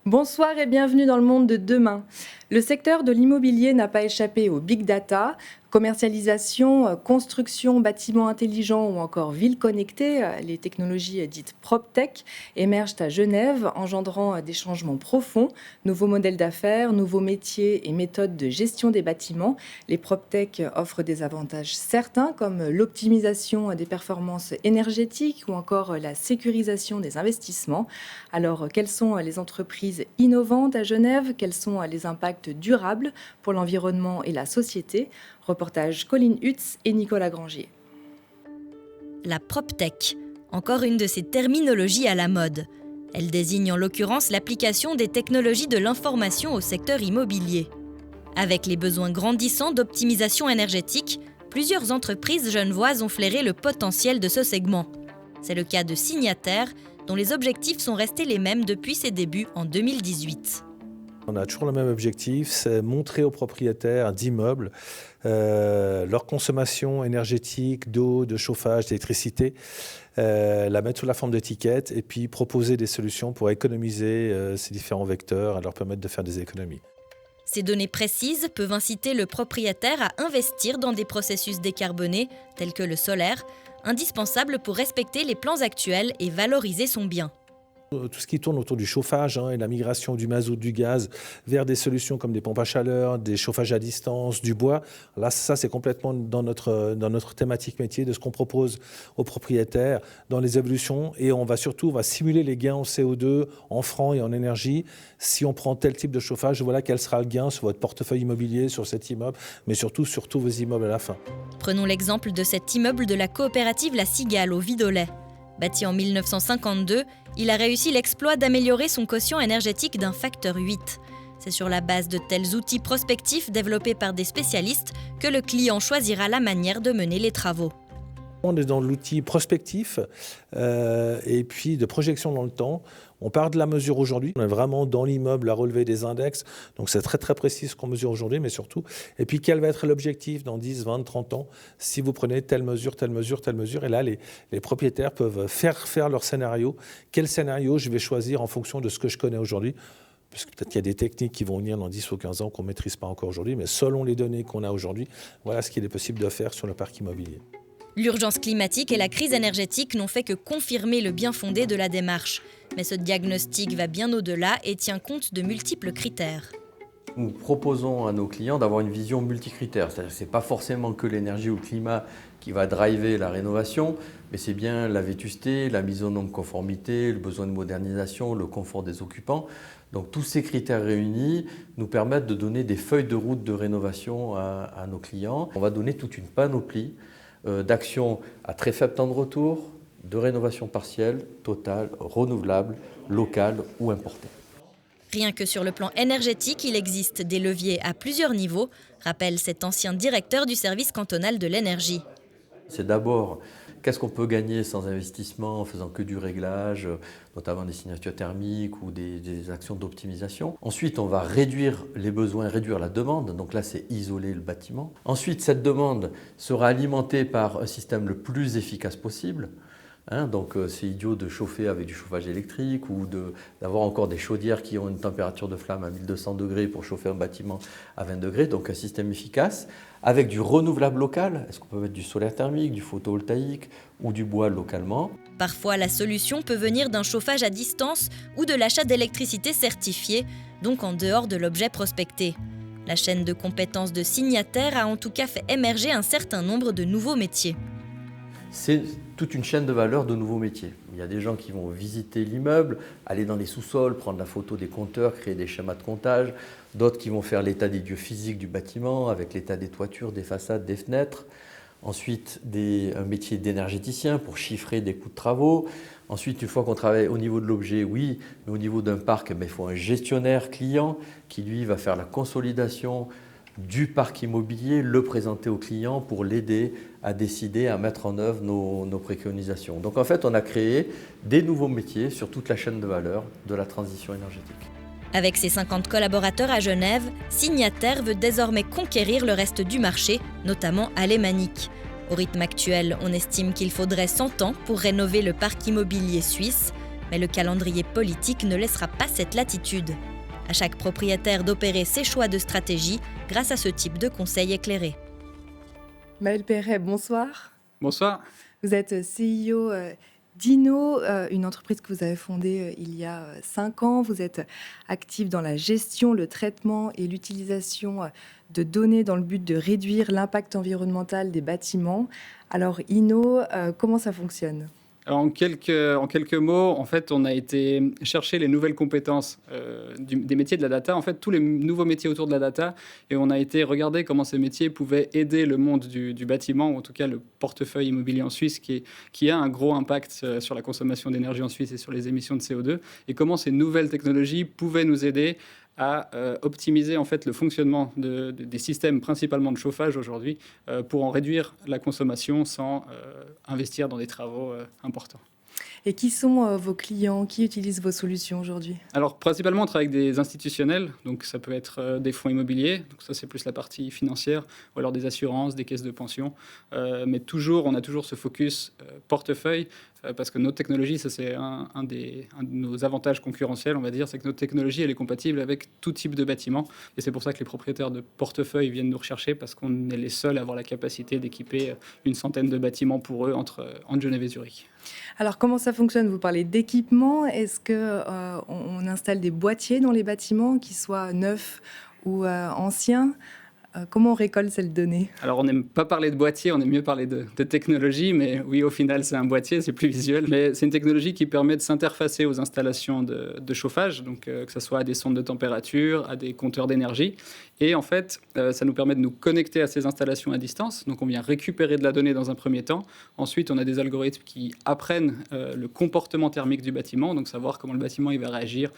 Bonsoir et bienvenue dans le monde de demain. Le secteur de l'immobilier n'a pas échappé au big data. Commercialisation, construction, bâtiments intelligents ou encore villes connectées, les technologies dites PropTech émergent à Genève, engendrant des changements profonds, nouveaux modèles d'affaires, nouveaux métiers et méthodes de gestion des bâtiments. Les PropTech offrent des avantages certains comme l'optimisation des performances énergétiques ou encore la sécurisation des investissements. Alors, quelles sont les entreprises innovantes à Genève? Quels sont les impacts durables pour l'environnement et la société? Reportage Colline Hutz et Nicolas Grangier. La PropTech, encore une de ces terminologies à la mode. Elle désigne en l'occurrence l'application des technologies de l'information au secteur immobilier. Avec les besoins grandissants d'optimisation énergétique, plusieurs entreprises genevoises ont flairé le potentiel de ce segment. C'est le cas de Signataire, dont les objectifs sont restés les mêmes depuis ses débuts en 2018. On a toujours le même objectif, c'est montrer aux propriétaires d'immeubles leur consommation énergétique, d'eau, de chauffage, d'électricité, la mettre sous la forme d'étiquettes et puis proposer des solutions pour économiser ces différents vecteurs et leur permettre de faire des économies. Ces données précises peuvent inciter le propriétaire à investir dans des processus décarbonés, tels que le solaire, indispensables pour respecter les plans actuels et valoriser son bien. Tout ce qui tourne autour du chauffage et la migration du mazout, du gaz vers des solutions comme des pompes à chaleur, des chauffages à distance, du bois. Là, ça, c'est complètement dans notre thématique métier de ce qu'on propose aux propriétaires dans les évolutions. Et on va simuler les gains en CO2, en francs et en énergie. Si on prend tel type de chauffage, voilà quel sera le gain sur votre portefeuille immobilier, sur cet immeuble, mais surtout sur tous vos immeubles à la fin. Prenons l'exemple de cet immeuble de la coopérative La Cigale au Vidolet. Bâti en 1952, il a réussi l'exploit d'améliorer son quotient énergétique d'un facteur 8. C'est sur la base de tels outils prospectifs développés par des spécialistes que le client choisira la manière de mener les travaux. On est dans l'outil prospectif et puis de projection dans le temps. On part de la mesure aujourd'hui. On est vraiment dans l'immeuble à relever des index. Donc c'est très très précis ce qu'on mesure aujourd'hui, mais surtout. Et puis quel va être l'objectif dans 10, 20, 30 ans si vous prenez telle mesure, telle mesure, telle mesure. Et là, les propriétaires peuvent faire leur scénario. Quel scénario je vais choisir en fonction de ce que je connais aujourd'hui? Parce que peut-être qu'il y a des techniques qui vont venir dans 10 ou 15 ans qu'on ne maîtrise pas encore aujourd'hui. Mais selon les données qu'on a aujourd'hui, voilà ce qu'il est possible de faire sur le parc immobilier. L'urgence climatique et la crise énergétique n'ont fait que confirmer le bien fondé de la démarche. Mais ce diagnostic va bien au-delà et tient compte de multiples critères. Nous proposons à nos clients d'avoir une vision multicritère. C'est-à-dire que ce n'est pas forcément que l'énergie ou le climat qui va driver la rénovation, mais c'est bien la vétusté, la mise en conformité, le besoin de modernisation, le confort des occupants. Donc tous ces critères réunis nous permettent de donner des feuilles de route de rénovation à nos clients. On va donner toute une panoplie d'actions à très faible temps de retour, de rénovation partielle, totale, renouvelable, locale ou importée. Rien que sur le plan énergétique, il existe des leviers à plusieurs niveaux, rappelle cet ancien directeur du service cantonal de l'énergie. C'est d'abord qu'est-ce qu'on peut gagner sans investissement en faisant que du réglage, notamment des signatures thermiques ou des actions d'optimisation. Ensuite, on va réduire les besoins, réduire la demande. Donc là, c'est isoler le bâtiment. Ensuite, cette demande sera alimentée par un système le plus efficace possible. Donc c'est idiot de chauffer avec du chauffage électrique ou d'avoir encore des chaudières qui ont une température de flamme à 1200 degrés pour chauffer un bâtiment à 20 degrés. Donc un système efficace avec du renouvelable local. Est-ce qu'on peut mettre du solaire thermique, du photovoltaïque ou du bois localement? Parfois, la solution peut venir d'un chauffage à distance ou de l'achat d'électricité certifiée, donc en dehors de l'objet prospecté. La chaîne de compétences de Signataire a en tout cas fait émerger un certain nombre de nouveaux métiers. C'est toute une chaîne de valeur de nouveaux métiers. Il y a des gens qui vont visiter l'immeuble, aller dans les sous-sols, prendre la photo des compteurs, créer des schémas de comptage. D'autres qui vont faire l'état des lieux physiques du bâtiment, avec l'état des toitures, des façades, des fenêtres. Ensuite, un métier d'énergéticien pour chiffrer des coûts de travaux. Ensuite, une fois qu'on travaille au niveau de l'objet, oui, mais au niveau d'un parc, il faut un gestionnaire client qui, lui, va faire la consolidation du parc immobilier, le présenter au client pour l'aider à décider, à mettre en œuvre nos préconisations. Donc en fait, on a créé des nouveaux métiers sur toute la chaîne de valeur de la transition énergétique. Avec ses 50 collaborateurs à Genève, Signataire veut désormais conquérir le reste du marché, notamment alémanique. Au rythme actuel, on estime qu'il faudrait 100 ans pour rénover le parc immobilier suisse. Mais le calendrier politique ne laissera pas cette latitude. À chaque propriétaire d'opérer ses choix de stratégie grâce à ce type de conseils éclairés. Maël Perret, bonsoir. Bonsoir. Vous êtes CEO d'Inno, une entreprise que vous avez fondée il y a 5 ans. Vous êtes actif dans la gestion, le traitement et l'utilisation de données dans le but de réduire l'impact environnemental des bâtiments. Alors Inno, comment ça fonctionne ? Alors, en quelques mots, en fait, on a été chercher les nouvelles compétences des métiers de la data, en fait, tous les nouveaux métiers autour de la data, et on a été regarder comment ces métiers pouvaient aider le monde du bâtiment, ou en tout cas le portefeuille immobilier en Suisse, qui a un gros impact sur la consommation d'énergie en Suisse et sur les émissions de CO2, et comment ces nouvelles technologies pouvaient nous aider à optimiser en fait le fonctionnement des systèmes principalement de chauffage aujourd'hui pour en réduire la consommation sans investir dans des travaux importants. Et qui sont vos clients ? Qui utilisent vos solutions aujourd'hui ? Alors, principalement, on travaille avec des institutionnels. Donc, ça peut être des fonds immobiliers. Donc, ça, c'est plus la partie financière. Ou alors des assurances, des caisses de pension. Mais on a toujours ce focus portefeuille. Parce que notre technologie, ça c'est un de nos avantages concurrentiels, on va dire, c'est que notre technologie, elle est compatible avec tout type de bâtiment. Et c'est pour ça que les propriétaires de portefeuille viennent nous rechercher, parce qu'on est les seuls à avoir la capacité d'équiper une centaine de bâtiments pour eux entre Genève et Zurich. Alors comment ça fonctionne ? Vous parlez d'équipement. Est-ce qu'on installe des boîtiers dans les bâtiments, qu'ils soient neufs ou anciens ? Comment on récolte cette donnée ? Alors, on n'aime pas parler de boîtier, on aime mieux parler de technologie, mais oui, au final, c'est un boîtier, c'est plus visuel. Mais c'est une technologie qui permet de s'interfacer aux installations de chauffage, donc que ce soit à des sondes de température, à des compteurs d'énergie. Et en fait, ça nous permet de nous connecter à ces installations à distance. Donc, on vient récupérer de la donnée dans un premier temps. Ensuite, on a des algorithmes qui apprennent le comportement thermique du bâtiment, donc savoir comment le bâtiment il va réagir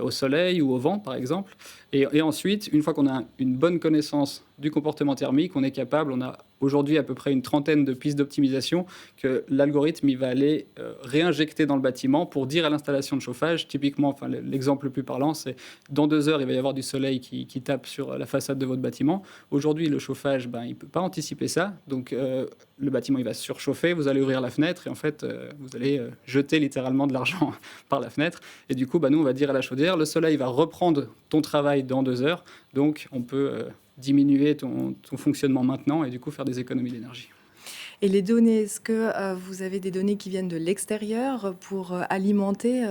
au soleil ou au vent, par exemple. Et ensuite, une fois qu'on a une bonne connaissance du comportement thermique, on est capable, on a aujourd'hui à peu près une trentaine de pistes d'optimisation que l'algorithme il va aller réinjecter dans le bâtiment pour dire à l'installation de chauffage, typiquement, l'exemple le plus parlant, c'est dans 2 heures, il va y avoir du soleil qui tape sur la façade de votre bâtiment. Aujourd'hui, le chauffage, il ne peut pas anticiper ça, donc le bâtiment il va surchauffer, vous allez ouvrir la fenêtre et en fait, vous allez jeter littéralement de l'argent par la fenêtre. Et du coup, nous, on va dire à la chaudière, le soleil va reprendre ton travail dans 2 heures, donc on peut diminuer ton fonctionnement maintenant et du coup faire des économies d'énergie. Et les données, est-ce que vous avez des données qui viennent de l'extérieur pour alimenter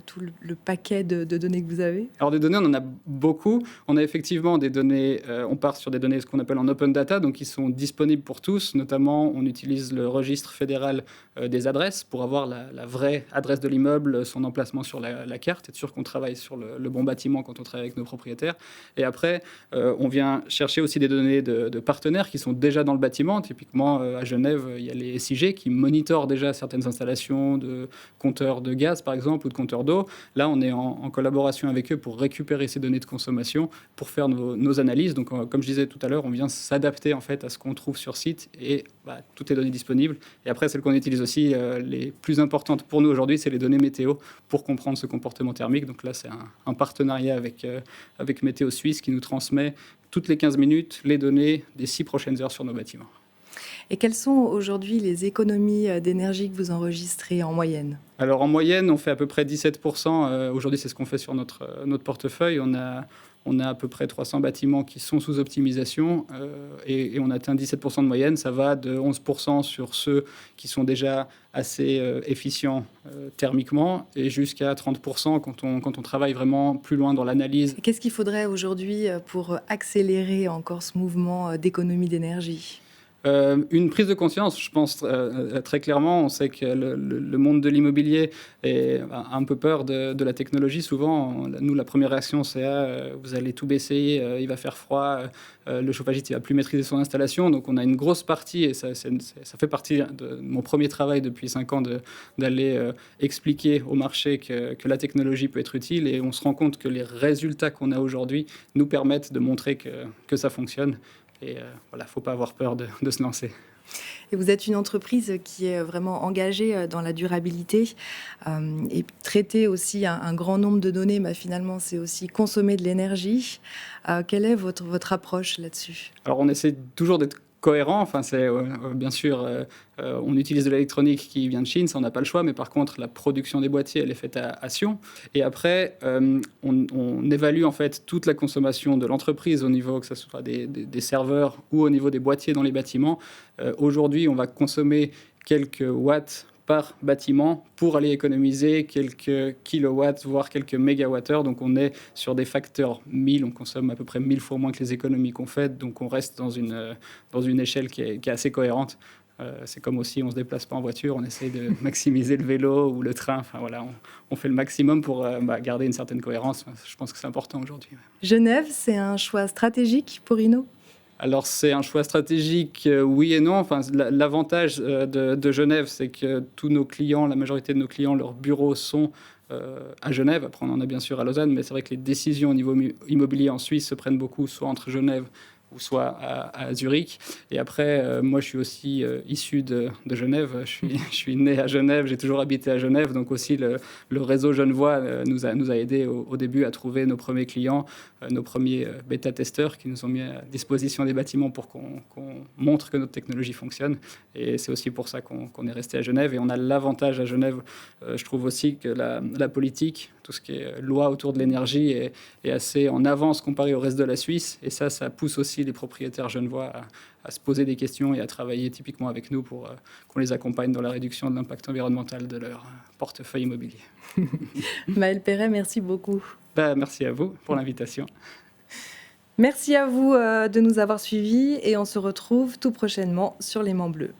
tout le paquet de données que vous avez ? Alors des données, on en a beaucoup. On a effectivement des données, on part sur des données ce qu'on appelle en open data, donc qui sont disponibles pour tous. Notamment, on utilise le registre fédéral des adresses pour avoir la vraie adresse de l'immeuble, son emplacement sur la carte, être sûr qu'on travaille sur le bon bâtiment quand on travaille avec nos propriétaires. Et après, on vient chercher aussi des données de partenaires qui sont déjà dans le bâtiment. Typiquement, à Genève, il y a les SIG qui monitorent déjà certaines installations de compteurs de gaz, par exemple, ou de compteurs d'eau. Là, on est en collaboration avec eux pour récupérer ces données de consommation, pour faire nos analyses. Donc, comme je disais tout à l'heure, on vient s'adapter en fait à ce qu'on trouve sur site et toutes les données disponibles. Et après, celles qu'on utilise aussi, les plus importantes pour nous aujourd'hui, c'est les données météo pour comprendre ce comportement thermique. Donc là, c'est un partenariat avec Météo Suisse qui nous transmet toutes les 15 minutes les données des 6 prochaines heures sur nos bâtiments. Et quelles sont aujourd'hui les économies d'énergie que vous enregistrez en moyenne ? Alors en moyenne, on fait à peu près 17%. Aujourd'hui, c'est ce qu'on fait sur notre portefeuille. On a à peu près 300 bâtiments qui sont sous optimisation et on atteint 17% de moyenne. Ça va de 11% sur ceux qui sont déjà assez efficients thermiquement et jusqu'à 30% quand on travaille vraiment plus loin dans l'analyse. Et qu'est-ce qu'il faudrait aujourd'hui pour accélérer encore ce mouvement d'économie d'énergie ? Une prise de conscience, je pense très clairement. On sait que le monde de l'immobilier a un peu peur de la technologie. Souvent, nous, la première réaction, c'est vous allez tout baisser, il va faire froid, le chauffagiste ne va plus maîtriser son installation. Donc, on a une grosse partie, et ça fait partie de mon premier travail depuis 5 ans, d'aller expliquer au marché que la technologie peut être utile. Et on se rend compte que les résultats qu'on a aujourd'hui nous permettent de montrer que ça fonctionne. Et voilà, il ne faut pas avoir peur de se lancer. Et vous êtes une entreprise qui est vraiment engagée dans la durabilité et traiter aussi un grand nombre de données, mais finalement, c'est aussi consommer de l'énergie. Quelle est votre approche là-dessus ? Alors, on essaie toujours d'être cohérent. Enfin, c'est bien sûr, on utilise de l'électronique qui vient de Chine, ça on n'a pas le choix, mais par contre la production des boîtiers elle est faite à Sion. Et après, on évalue en fait toute la consommation de l'entreprise au niveau que ce soit des serveurs ou au niveau des boîtiers dans les bâtiments. Aujourd'hui, on va consommer quelques watts par bâtiment pour aller économiser quelques kilowatts, voire quelques mégawattheures. Donc on est sur des facteurs 1000, on consomme à peu près 1000 fois moins que les économies qu'on fait. Donc on reste dans une échelle qui est assez cohérente. C'est comme aussi on ne se déplace pas en voiture, on essaye de maximiser le vélo ou le train. Enfin voilà, on fait le maximum pour garder une certaine cohérence. Je pense que c'est important aujourd'hui. Genève, c'est un choix stratégique pour Inno ? Alors, c'est un choix stratégique, oui et non. Enfin, l'avantage de Genève, c'est que tous nos clients, la majorité de nos clients, leurs bureaux sont à Genève. Après, on en a bien sûr à Lausanne, mais c'est vrai que les décisions au niveau immobilier en Suisse se prennent beaucoup, soit entre Genève ou soit à Zurich. Et après, moi, je suis aussi issu de Genève. Je suis né à Genève, j'ai toujours habité à Genève. Donc aussi, le réseau genevois nous a aidés au début à trouver nos premiers clients, nos premiers bêta-testeurs qui nous ont mis à disposition des bâtiments pour qu'on montre que notre technologie fonctionne. Et c'est aussi pour ça qu'on est resté à Genève. Et on a l'avantage à Genève, je trouve aussi que la politique, tout ce qui est loi autour de l'énergie est assez en avance comparé au reste de la Suisse. Et ça pousse aussi les propriétaires genevois à se poser des questions et à travailler typiquement avec nous pour qu'on les accompagne dans la réduction de l'impact environnemental de leur portefeuille immobilier. Maël Perret, merci beaucoup. Merci à vous pour l'invitation. Merci à vous de nous avoir suivis et on se retrouve tout prochainement sur Les Mans Bleus.